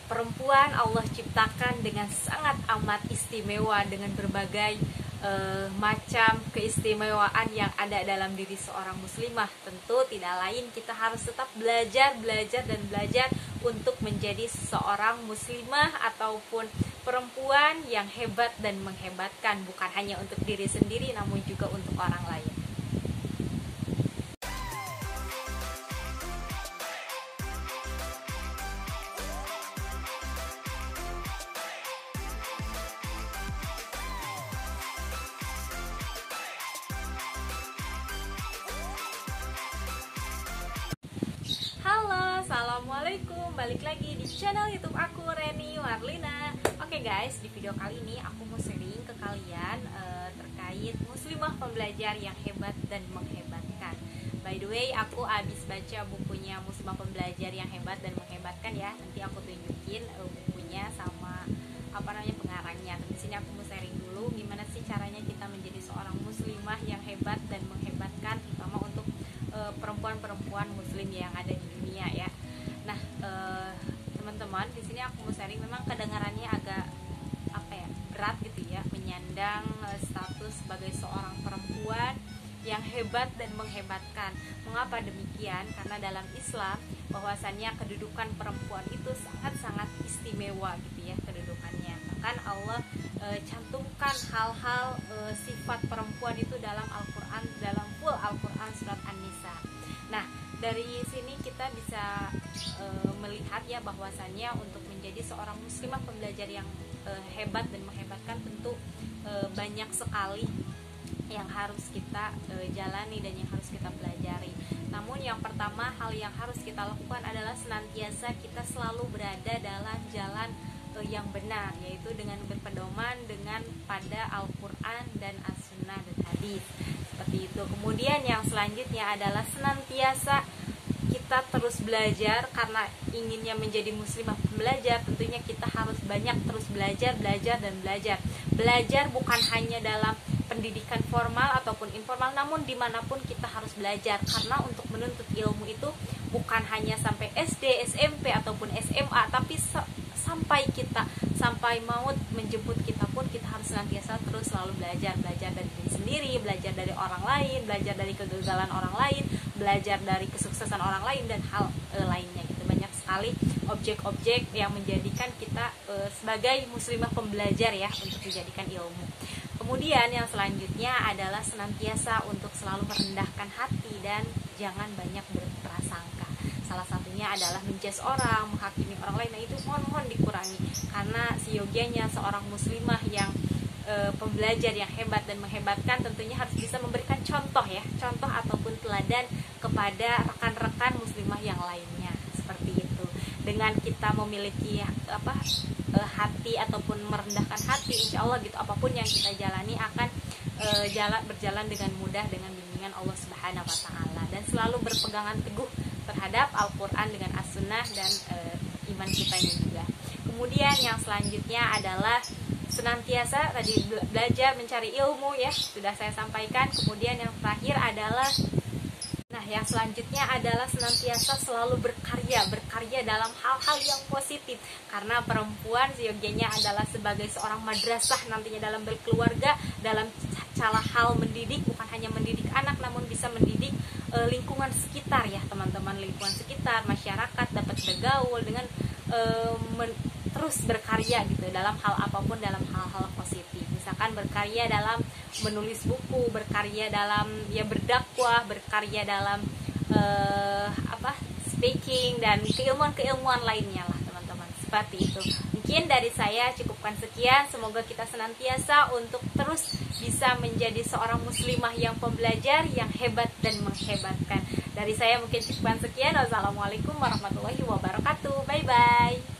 Perempuan Allah ciptakan dengan sangat amat istimewa, dengan berbagai macam keistimewaan yang ada dalam diri seorang muslimah. Tentu tidak lain kita harus tetap belajar dan belajar untuk menjadi seorang muslimah ataupun perempuan yang hebat dan menghebatkan, bukan hanya untuk diri sendiri namun juga untuk orang lain. Halo, assalamualaikum. Balik lagi di channel YouTube aku, Reni Warlina. Oke guys, di video kali ini aku mau sharing ke kalian terkait muslimah pembelajar yang hebat dan menghebatkan. By the way, aku habis baca bukunya Muslimah Pembelajar yang Hebat dan Menghebatkan ya. Nanti aku tunjukin bukunya sama pengarangnya. Tapi di sini aku mau sharing dulu gimana sih caranya kita menjadi seorang muslimah yang hebat dan menghebatkan, terutama untuk perempuan-perempuan muslim yang ada di dunia ya. Nah, teman-teman, di sini aku mau sharing, memang kedengarannya agak berat gitu ya, menyandang status sebagai seorang perempuan yang hebat dan menghebatkan. Mengapa demikian? Karena dalam Islam bahwasannya kedudukan perempuan itu sangat-sangat istimewa gitu ya kedudukannya. Bahkan Allah cantumkan hal-hal sifat perempuan itu dalam Al-Quran, dalam full Al-Quran surat An-Nisa. Nah, dari sini kita bisa melihat ya bahwasannya untuk menjadi seorang muslimah pembelajar yang hebat dan menghebatkan tentu banyak sekali yang harus kita jalani dan yang harus kita pelajari. Namun yang pertama, hal yang harus kita lakukan adalah senantiasa kita selalu berada dalam jalan yang benar, yaitu dengan berpedoman dengan pada Al-Quran dan As-Sunnah dan Hadis. Seperti itu. Kemudian yang selanjutnya adalah senantiasa kita terus belajar, karena inginnya menjadi muslimah pembelajar tentunya kita harus banyak terus belajar dan belajar. Belajar bukan hanya dalam pendidikan formal ataupun informal, namun dimanapun kita harus belajar, karena untuk menuntut ilmu itu bukan hanya sampai SD, SMP ataupun SMA, tapi sampai maut menjemput kita pun kita harus senantiasa terus selalu belajar dari diri sendiri, belajar dari orang lain, belajar dari kegagalan orang lain, belajar dari kesuksesan orang lain dan hal lainnya gitu. Banyak sekali objek-objek yang menjadikan kita sebagai muslimah pembelajar ya, untuk dijadikan ilmu. Kemudian yang selanjutnya adalah senantiasa untuk selalu merendahkan hati dan jangan banyak berprasangka. Salah satunya adalah menjudge orang, menghakimi orang lain. Nah, itu mohon dikurangi, karena seyogianya seorang muslimah yang pembelajar yang hebat dan menghebatkan tentunya harus bisa memberikan contoh ataupun teladan kepada rekan-rekan muslimah yang lainnya. Seperti itu. Dengan kita memiliki hati ataupun merendahkan hati, insya Allah gitu, apapun yang kita jalani akan berjalan dengan mudah dengan bimbingan Allah Subhanahu wa Ta'ala, dan selalu berpegangan teguh terhadap Al-Quran dengan As-Sunnah dan iman kita ini juga. Kemudian yang selanjutnya adalah senantiasa tadi belajar mencari ilmu ya, sudah saya sampaikan. Kemudian yang terakhir adalah yang selanjutnya adalah senantiasa selalu berkarya dalam hal-hal yang positif, karena perempuan seyogianya adalah sebagai seorang madrasah nantinya dalam berkeluarga, dalam cara hal mendidik, bukan hanya mendidik anak namun bisa mendidik lingkungan sekitar ya teman-teman, lingkungan sekitar, masyarakat, dapat bergaul dengan terus berkarya gitu dalam hal apapun, dalam hal-hal positif. Misalkan berkarya dalam menulis buku, berkarya dalam berdakwah, berkarya dalam speaking dan keilmuan lainnya lah teman-teman. Seperti itu. Mungkin dari saya cukupkan sekian. Semoga kita senantiasa untuk terus bisa menjadi seorang muslimah yang pembelajar yang hebat dan menghebatkan. Dari saya mungkin cukupkan sekian. Wassalamualaikum warahmatullahi wabarakatuh. Bye bye.